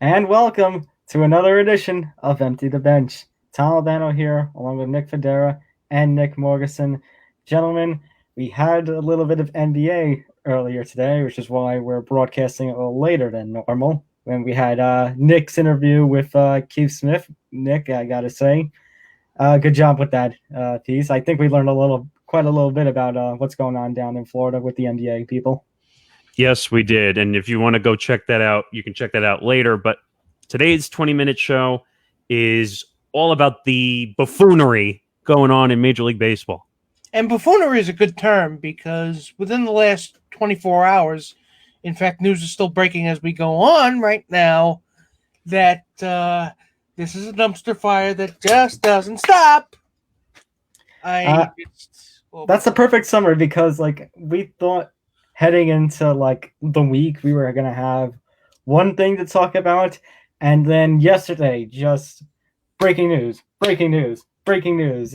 And welcome to another edition of Empty the Bench. Tom Albano here, along with Nick Fodera and Nick Morgasen. Gentlemen, we had a little bit of NBA earlier today, which is why we're broadcasting a little later than normal. When we had Nick's interview with Keith Smith. Nick, I gotta say, good job with that piece. I think we learned quite a little bit about what's going on down in Florida with the NBA people. Yes, we did. And if you want to go check that out, you can check that out later. But today's 20-minute show is all about the buffoonery going on in Major League Baseball. And buffoonery is a good term because within the last 24 hours, in fact, news is still breaking as we go on right now, that this is a dumpster fire that just doesn't stop. That's the perfect summary because, we thought heading into the week we were gonna have one thing to talk about, and then yesterday just breaking news,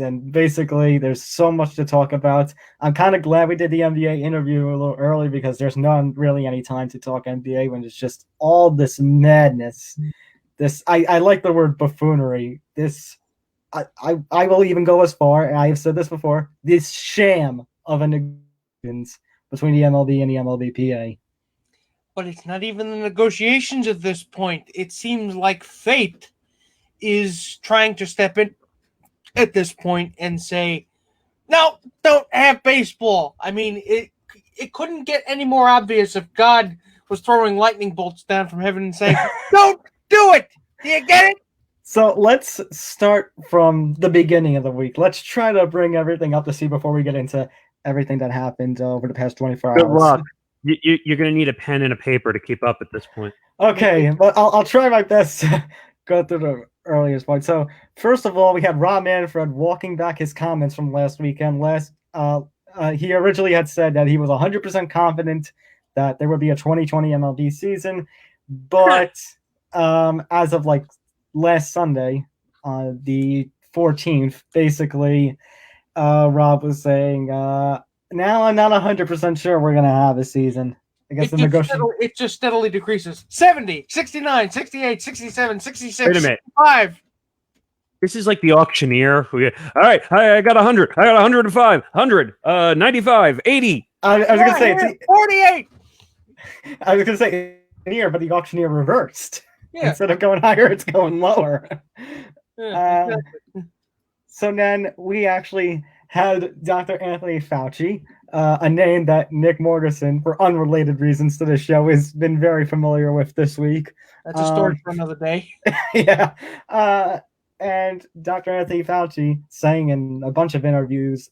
and basically there's so much to talk about. I'm kind of glad we did the NBA interview a little early because there's not really any time to talk NBA when it's just all this madness. I like the word buffoonery. I will even go as far, and I have said this before, this sham of a negotiations between the MLB and the MLBPA. But it's not even the negotiations at this point. It seems like fate is trying to step in at this point and say, no, don't have baseball. I mean, it couldn't get any more obvious if God was throwing lightning bolts down from heaven and saying, don't do it. Do you get it? So let's start from the beginning of the week. Let's try to bring everything up to see before we get into everything that happened over the past 24 hours. Good luck. You're going to need a pen and a paper to keep up at this point. Okay, but I'll try my best to go through the earliest point. So first of all, we had Rob Manfred walking back his comments from last weekend. He originally had said that he was 100% confident that there would be a 2020 MLB season, but as of last Sunday, the 14th, basically, Rob was saying, now I'm not 100% sure we're going to have a season. I guess it just steadily decreases. 70, 69, 68, 67, 66, Wait a minute. 65. This is like the auctioneer. All right, I got 100. I got 105, 100, 95, 80. I was going to say 48. I was going to say here, but the auctioneer reversed. Yeah. Instead of going higher, it's going lower. Yeah, exactly. So then we actually had Dr. Anthony Fauci, a name that Nick Morgasen, for unrelated reasons to the show, has been very familiar with this week. That's a story for another day. Yeah. And Dr. Anthony Fauci saying in a bunch of interviews,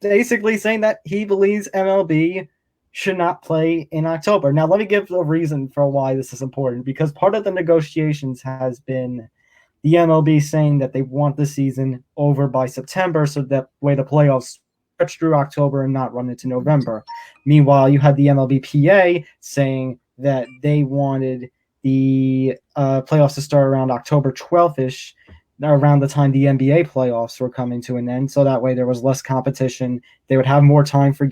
basically saying that he believes MLB should not play in October. Now, let me give a reason for why this is important, because part of the negotiations has been the MLB saying that they want the season over by September so that way the playoffs stretch through October and not run into November. Meanwhile, you had the MLBPA saying that they wanted the playoffs to start around October 12th-ish, around the time the NBA playoffs were coming to an end, so that way there was less competition. They would have more time for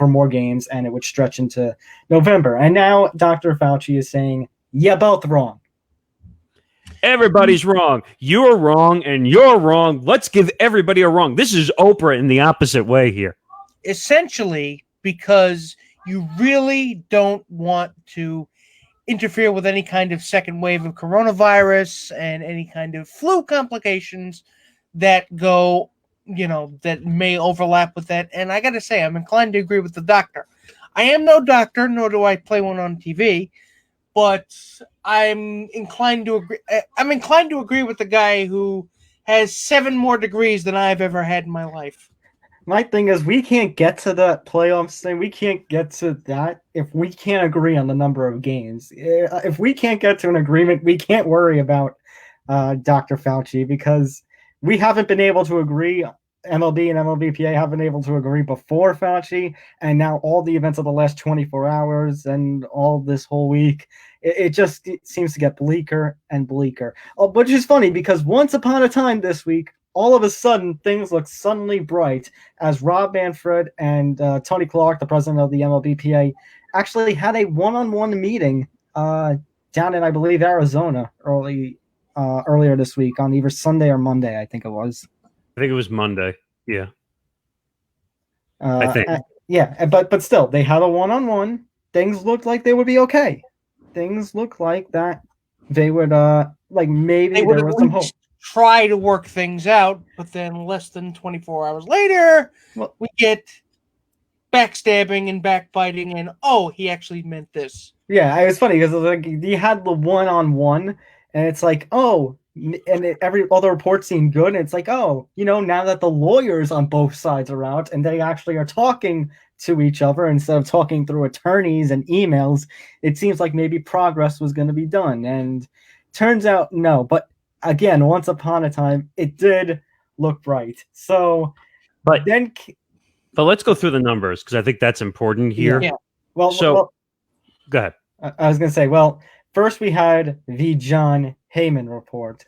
more games, and it would stretch into November. And now Dr. Fauci is saying, yeah, both wrong. Everybody's wrong. You're wrong, and you're wrong. Let's give everybody a wrong. This is Oprah in the opposite way here. Essentially, because you really don't want to interfere with any kind of second wave of coronavirus and any kind of flu complications that go, that may overlap with that. And I got to say, I'm inclined to agree with the doctor. I am no doctor, nor do I play one on TV, but I'm inclined to agree. I'm inclined to agree with the guy who has 7 more degrees than I've ever had in my life. My thing is, we can't get to the playoffs thing. We can't get to that if we can't agree on the number of games. If we can't get to an agreement, we can't worry about Dr. Fauci, because we haven't been able to agree. MLB and MLBPA haven't been able to agree before Fauci, and now all the events of the last 24 hours and all this whole week, it seems to get bleaker and bleaker. Which is funny, because once upon a time this week, all of a sudden, things look suddenly bright as Rob Manfred and Tony Clark, the president of the MLBPA, actually had a one-on-one meeting down in, I believe, Arizona earlier this week on either Sunday or Monday, I think it was. I think it was Monday. Yeah. I Uh, think. uh, yeah, but still, they had a one-on-one. Things looked like they would be okay. Things looked like that they would like maybe They would there at was some hope. least try to work things out, but then less than 24 hours later, Well, we get backstabbing and backbiting, and oh, he actually meant this. yeah, it was funny because like you had the one-on-one, and it's like, oh, every other report seemed good, and it's like, oh, now that the lawyers on both sides are out and they actually are talking to each other instead of talking through attorneys and emails, it seems like maybe progress was going to be done, and turns out no. But again, once upon a time, it did look bright. So, But then, but let's go through the numbers because I think that's important here. Yeah. well, Go ahead. I was going to say, well, first we had the John Heyman report.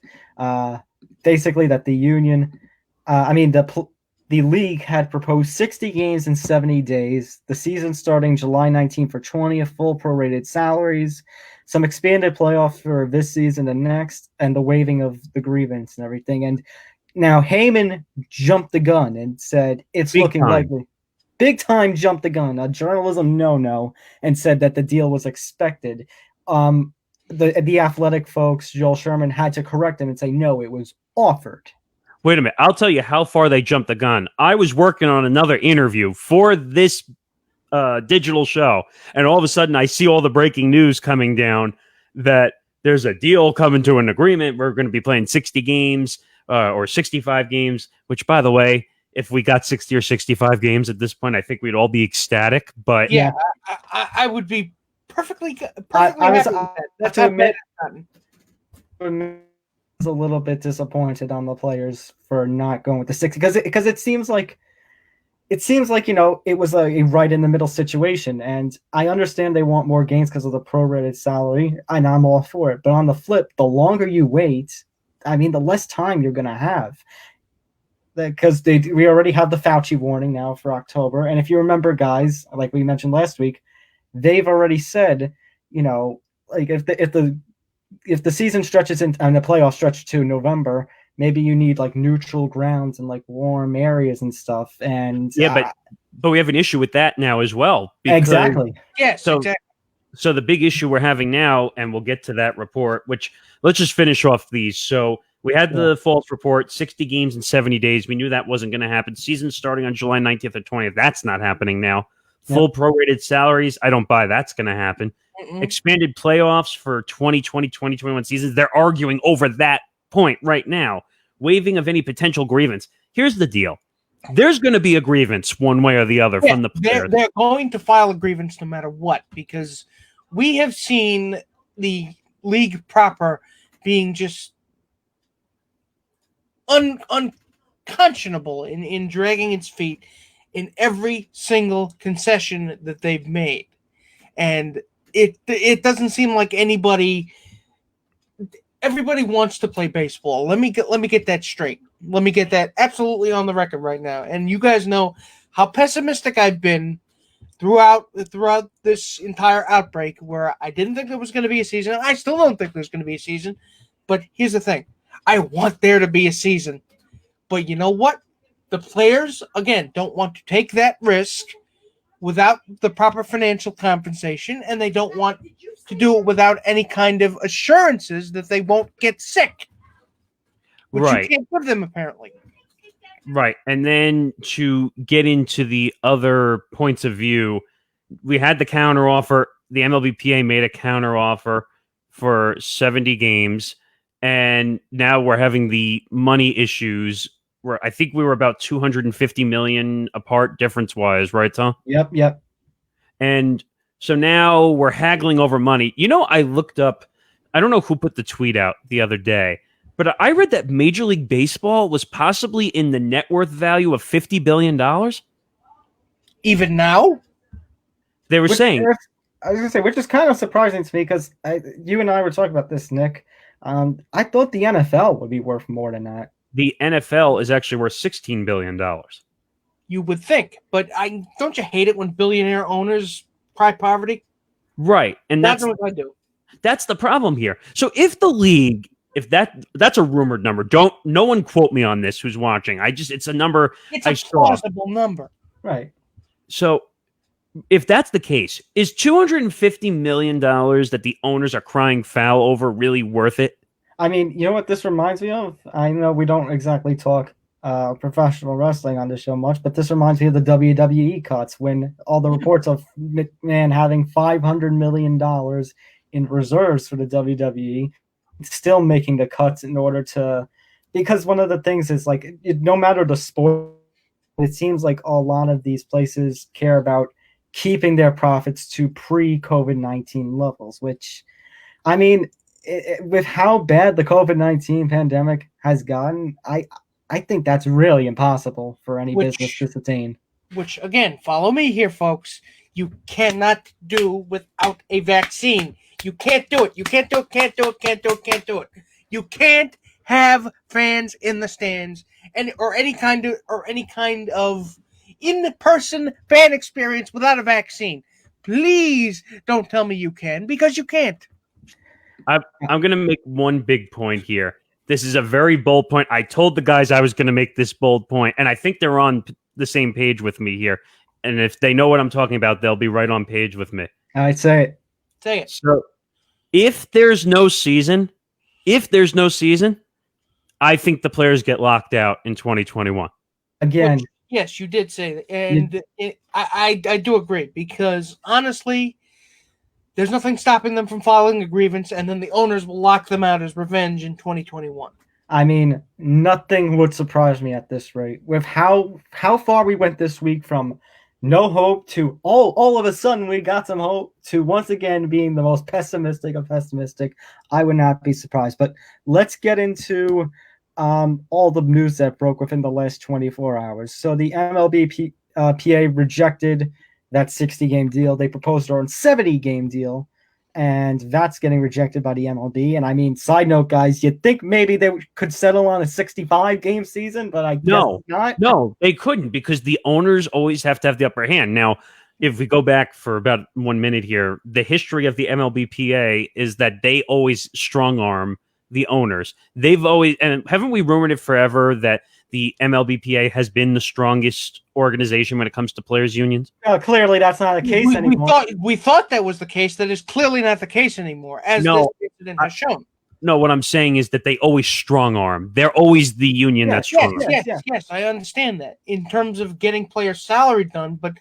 Basically, that the union, the league had proposed 60 games in 70 days, the season starting July 19th for 20 full prorated salaries, some expanded playoffs for this season and next, and the waiving of the grievance and everything. And now Heyman jumped the gun and said it's Big looking time. likely. Big time jumped the gun, a journalism no-no, and said that the deal was expected. The athletic folks, Joel Sherman, had to correct him and say, no, it was offered. Wait a minute. I'll tell you how far they jumped the gun. I was working on another interview for this digital show, and all of a sudden I see all the breaking news coming down that there's a deal coming to an agreement. We're going to be playing 60 games or 65 games, which, by the way, if we got 60 or 65 games at this point, I think we'd all be ecstatic. But Yeah, I would be perfectly I was, happy with that. That's to how admit, bad it's gotten. I was a little bit disappointed on the players for not going with the 60 because it seems like it was a right in the middle situation, and I understand they want more games because of the prorated salary, and I'm all for it. But on the flip, the longer you wait, the less time you're gonna have. Because we already have the Fauci warning now for October, and if you remember, guys, like we mentioned last week, they've already said, like if the season stretches and the playoffs stretch to November, maybe you need like neutral grounds and like warm areas and stuff. And but we have an issue with that now as well. Exactly. Yes. So, exactly. So the big issue we're having now, and we'll get to that report, which let's just finish off these. So we had the false report, 60 games in 70 days. We knew that wasn't going to happen. Season starting on July 19th or 20th. That's not happening now. Full prorated salaries. I don't buy that's going to happen. Expanded playoffs for 2020, 2021 seasons. They're arguing over that point right now. Waiving of any potential grievance. Here's the deal. There's going to be a grievance one way or the other from the players. They're going to file a grievance no matter what, because we have seen the league proper being just unconscionable in dragging its feet in every single concession that they've made. And it doesn't seem like everybody wants to play baseball. Let me get that straight. Let me get that absolutely on the record right now. And you guys know how pessimistic I've been throughout this entire outbreak, where I didn't think there was going to be a season. I still don't think there's going to be a season. But here's the thing. I want there to be a season. But you know what? The players, again, don't want to take that risk without the proper financial compensation, and they don't want to do it without any kind of assurances that they won't get sick. Which you can't give them, apparently. Right. And then to get into the other points of view, we had the counteroffer. The MLBPA made a counteroffer for 70 games. And now we're having the money issues where I think we were about 250 million apart difference-wise, right, Tom? Yep. And so now we're haggling over money. I looked up, I don't know who put the tweet out the other day, but I read that Major League Baseball was possibly in the net worth value of $50 billion. Even now? They were saying. I was going to say, which is kind of surprising to me because you and I were talking about this, Nick. I thought the NFL would be worth more than that. The NFL is actually worth $16 billion. You would think, but don't you hate it when billionaire owners cry poverty? Right. And that's what I do. That's the problem here. So if the league, if that's a rumored number, no one quote me on this who's watching. It's a number It's I a saw. plausible number. Right. So if that's the case, is $250 million that the owners are crying foul over really worth it? I mean, you know what this reminds me of? I know we don't exactly talk professional wrestling on this show much, but this reminds me of the WWE cuts when all the reports of McMahon having $500 million in reserves for the WWE, still making the cuts in order to, because one of the things is like, no matter the sport, it seems like a lot of these places care about keeping their profits to pre-COVID-19 levels, which, I mean, with how bad the COVID-19 pandemic has gotten, I think that's really impossible for any business to sustain. Which, again, follow me here, folks. You cannot do without a vaccine. You can't do it. You can't do it, can't do it, can't do it, can't do it. You can't have fans in the stands or any kind of in-person fan experience without a vaccine. Please don't tell me you can, because you can't. I'm going to make one big point here. This is a very bold point. I told the guys I was going to make this bold point, and I think they're on the same page with me here. And if they know what I'm talking about, they'll be right on page with me. I'd say it. Say it. So if there's no season, I think the players get locked out in 2021. Again. Yes, you did say that. And I do agree, because honestly, there's nothing stopping them from filing a grievance, and then the owners will lock them out as revenge in 2021. I mean, nothing would surprise me at this rate. With how far we went this week from no hope to all of a sudden we got some hope to once again being the most pessimistic of pessimistic, I would not be surprised. But let's get into all the news that broke within the last 24 hours. So the MLBPA rejected that 60-game deal. They proposed their own 70-game deal, and that's getting rejected by the MLB. And I mean, side note, guys, you'd think maybe they could settle on a 65-game season, but I guess not. No, they couldn't, because the owners always have to have the upper hand. Now, if we go back for about 1 minute here, the history of the MLBPA is that they always strong-arm the owners. They've always, and haven't we rumored it forever that the MLBPA has been the strongest organization when it comes to players' unions? Clearly, that's not the case anymore. We thought that was the case. That is clearly not the case anymore, as this incident has shown. No, what I'm saying is that they always strong arm. They're always the union that's strong arm. Yes, I understand that in terms of getting players' salary done, but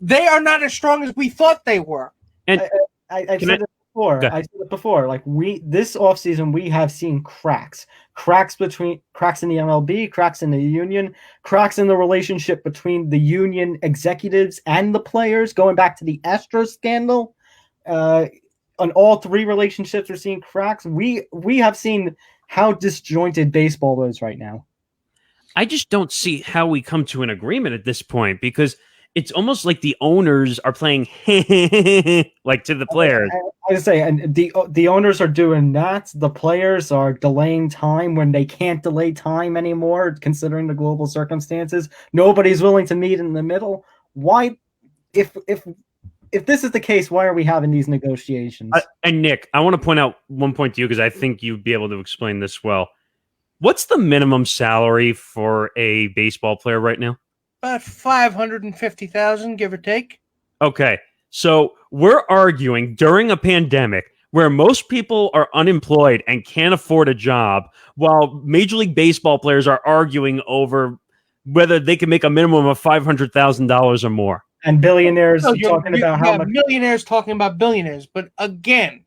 they are not as strong as we thought they were. And I said it before. Like this offseason, we have seen cracks in the MLB, cracks in the union, cracks in the relationship between the union executives and the players, going back to the Astros scandal. On all three relationships, we're seeing cracks. We have seen how disjointed baseball is right now. I just don't see how we come to an agreement at this point, because it's almost like the owners are playing like to the players. I would say, and the owners are doing that. The players are delaying time when they can't delay time anymore, considering the global circumstances. Nobody's willing to meet in the middle. Why, if this is the case, why are we having these negotiations? And Nick, I want to point out one point to you, because I think you'd be able to explain this well. What's the minimum salary for a baseball player right now? About $550,000, give or take. Okay, so we're arguing during a pandemic where most people are unemployed and can't afford a job, while Major League Baseball players are arguing over whether they can make a minimum of $500,000 or more. And billionaires talking about how much. Millionaires talking about billionaires, but again,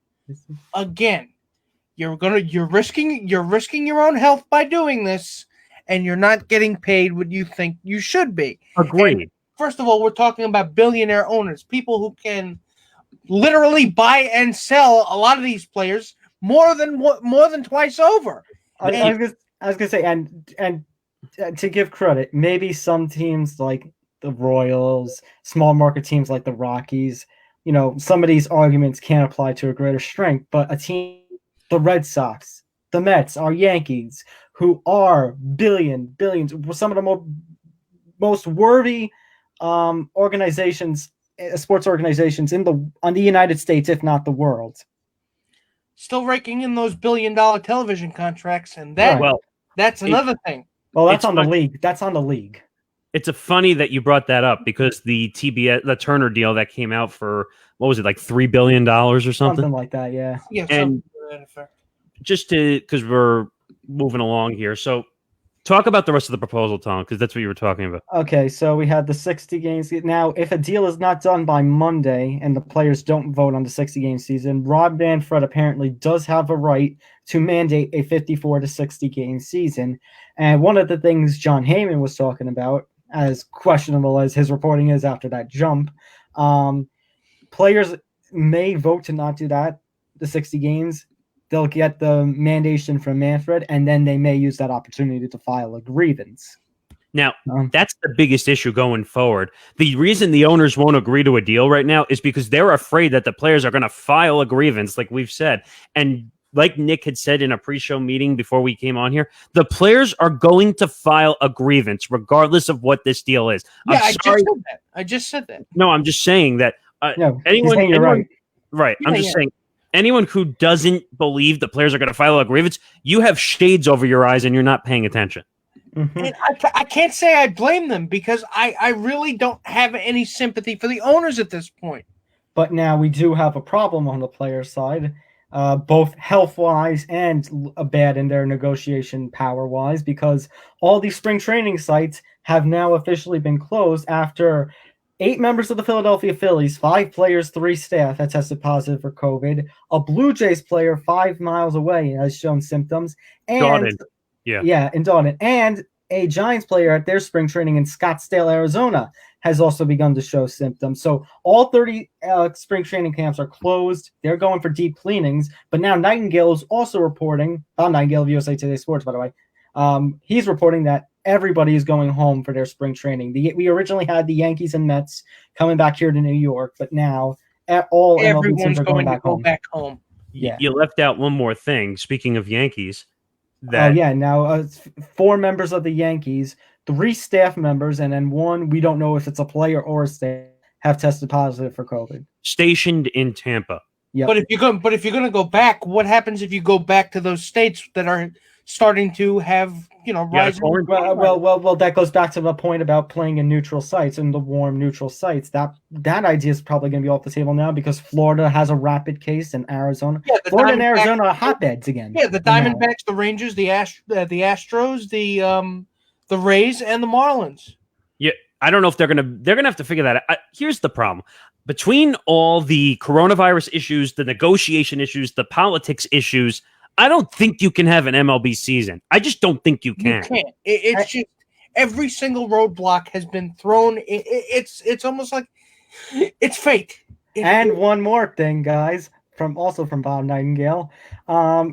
you're risking your own health by doing this, and you're not getting paid what you think you should be. Agreed. And first of all, we're talking about billionaire owners, people who can literally buy and sell a lot of these players more than twice over. I was gonna say, and to give credit, maybe some teams like the Royals, small market teams like the Rockies, some of these arguments can apply to a greater strength, but a team, the Red Sox, the Mets, our Yankees, who are billions, some of the most worthy organizations, sports organizations on the United States, if not the world. still raking in those billion-dollar television contracts, and that Right. that's another thing. Well, that's It's on the fun- league. That's on the league. It's a funny that you brought that up because the Turner deal that came out for what was it, like $3 billion or something? Something like that, yeah. Yeah, And- something to that effect. Just because we're moving along here, so talk about the rest of the proposal, Tom, because that's what you were talking about. Okay, so we had the 60 games. Now, if a deal is not done by Monday and the players don't vote on the 60-game season, Rob Manfred apparently does have a right to mandate a 54 to 60-game season. And one of the things John Heyman was talking about, as questionable as his reporting is after that jump, players may vote to not do that, the 60 games. They'll get the mandation from Manfred, and then they may use that opportunity to file a grievance. Now, that's the biggest issue going forward. The reason the owners won't agree to a deal right now is because they're afraid that the players are going to file a grievance, like we've said. And like Nick had said in a pre-show meeting before we came on here, the players are going to file a grievance regardless of what this deal is. Yeah, I just said that. No, I'm just saying that No, anyone, you're right. Right. I'm Yeah, just saying anyone who doesn't believe the players are going to file a grievance, you have shades over your eyes and you're not paying attention. Mm-hmm. And I can't say I blame them because I really don't have any sympathy for the owners at this point. But now we do have a problem on the player side, both health-wise and bad in their negotiation power-wise, because all these spring training sites have now officially been closed after 8 members of the Philadelphia Phillies, 5 players, 3 staff had tested positive for COVID. A Blue Jays player 5 miles away has shown symptoms. And Jordan. Yeah, in Dalton. And a Giants player at their spring training in Scottsdale, Arizona, has also begun to show symptoms. So all 30 spring training camps are closed. They're going for deep cleanings. But now Nightingale is also reporting, Nightingale of USA Today Sports, by the way, he's reporting that everybody is going home for their spring training. We originally had the Yankees and Mets coming back here to New York, but now all MLB teams are going back home. Back home. Yeah. You left out one more thing. Speaking of Yankees, that now 4 members of the Yankees, 3 staff members, and then 1, we don't know if it's a player or a staff, have tested positive for COVID. stationed in Tampa. Yep. But if you're going to go back, what happens if you go back to those states that are starting to have, rising? Well, that goes back to the point about playing in neutral sites and the warm neutral sites. That idea is probably going to be off the table now because Florida has a rapid case in Arizona. Yeah, Florida and Arizona are hotbeds again. Yeah, the Diamondbacks, the Rangers, the Astros, the Rays, and the Marlins. Yeah, I don't know if they're gonna have to figure that out. Here's the problem. Between all the coronavirus issues, the negotiation issues, the politics issues, I don't think you can have an MLB season. I just don't think you can. You can't. It's just every single roadblock has been thrown. It's almost like it's fake. And one more thing, guys, from Bob Nightingale.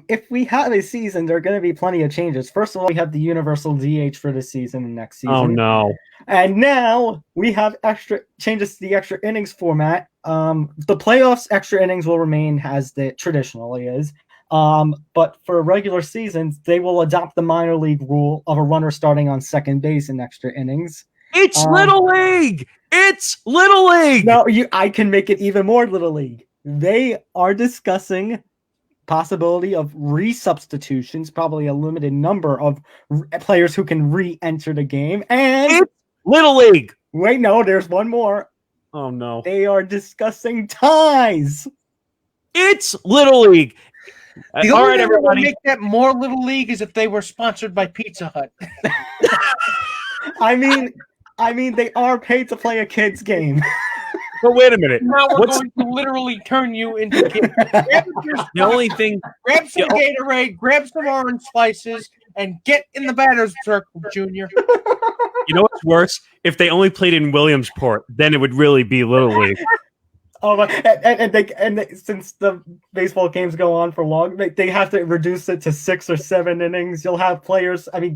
If we have a season, there are going to be plenty of changes. First of all, we have the universal DH for the season and next season. Oh no. And now we have extra changes to the extra innings format. The playoffs extra innings will remain as the traditionally is. But for regular seasons, they will adopt the minor league rule of a runner starting on second base in extra innings. It's Little League. It's Little League. No, I can make it even more Little League. They are discussing possibility of resubstitutions, probably a limited number of players who can re-enter the game. And it's Little League. Wait, no, there's one more. Oh no. They are discussing ties. It's Little League. The only thing that would make that more Little League is if they were sponsored by Pizza Hut. I mean, they are paid to play a kids game. But wait a minute. Now we're going to literally turn you into kids. The only thing. Grab some Gatorade, grab some orange slices, and get in the batter's circle, Junior. You know what's worse? If they only played in Williamsport, then it would really be Little League. Oh, and since the baseball games go on for long, they have to reduce it to 6 or 7 innings. You'll have players. I mean,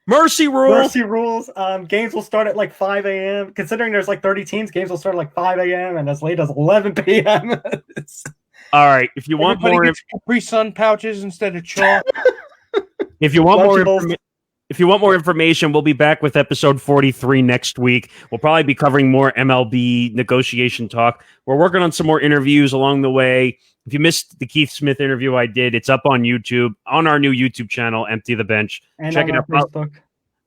Mercy rules. Games will start at like 5 a.m. Considering there's like 30 teams, games will start at like 5 a.m. and as late as 11 p.m. All right. If you want more, Capri Sun pouches instead of chalk. If you want more information. if you want more information, we'll be back with episode 43 next week. We'll probably be covering more MLB negotiation talk. We're working on some more interviews along the way. If you missed the Keith Smith interview I did, it's up on YouTube, on our new YouTube channel, Empty the Bench. And check on it out. Facebook.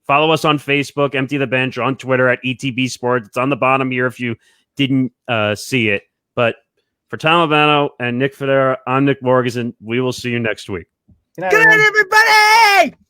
Follow us on Facebook, Empty the Bench, on Twitter at ETB Sports. It's on the bottom here if you didn't see it. But for Tom Albano and Nick Fodera, I'm Nick Morgasen. We will see you next week. Good night, Good night, everyone. everybody!